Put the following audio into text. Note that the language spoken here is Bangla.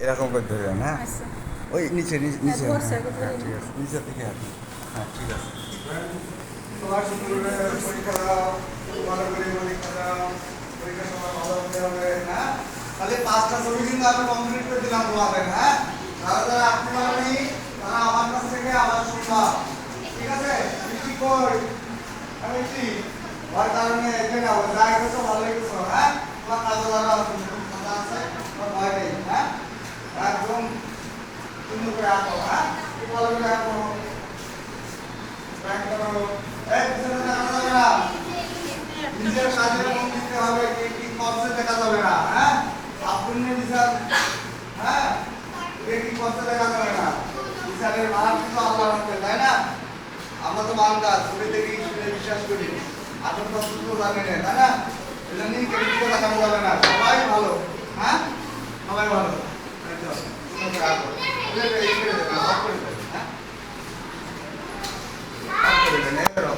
এরকম করে ধরবেন, হ্যাঁ? আচ্ছা। ওই নিচে নিচে হ্যাঁ, নিচে, ধরছে, হ্যাঁ আগে হ্যাঁ ধরে ঠিক নিই। আছে, নিচের দিকে হাঁটুন। হ্যাঁ ঠিক আছে। তোমার শুক্রবারে পরীক্ষা দাও, ভালো করে পরীক্ষা দাও, পরীক্ষা তোমার ভালো হতে হবে, হ্যাঁ? তাহলে 5টা ছবি কিন্তু আমি কমপ্লিট করে দিলাম তোমাদের, হ্যাঁ? যারা যারা আসতে পারেনি তারা আমার কাছ থেকে আবার শুনবা, ঠিক আছে? মিষ্টি কই? আমি মিষ্টি ওর কারণে এখানে যাবো, যা গেছো ভালোই গেছো, হ্যাঁ? তোমার কাজে লাগা খাতা আছে, তোমার ভয় নেই, হ্যাঁ? একদম সুন্দর করে আঁকো, হ্যাঁ? কি ভালো করে আঁকো, ব্যাংক করো, এই পিছনে দেখা যাবে না, নিজের কাজে মন দিতে হবে, কি করছে দেখা যাবে না, হ্যাঁ? আপনি বিচার, হ্যাঁ? কি করছে দেখা যাবে না, বিচারের মান কিন্তু আল্লাহর হাতে, তাই না? আমরা তো বান্দা, ছবি দেখি শুনে বিশ্বাস করি, আসল তত্ত্ব তো জানি না, তাই না? এই জন্যই কেউ দেখানো যাবে না, সবাই ভালো, হ্যাঁ? সবাই ভালো, এই তো, সুন্দর করে আঁকো, এই করে দেবে, অফ করে দেবে, হ্যাঁ? অফ করে দেবে, এই করো।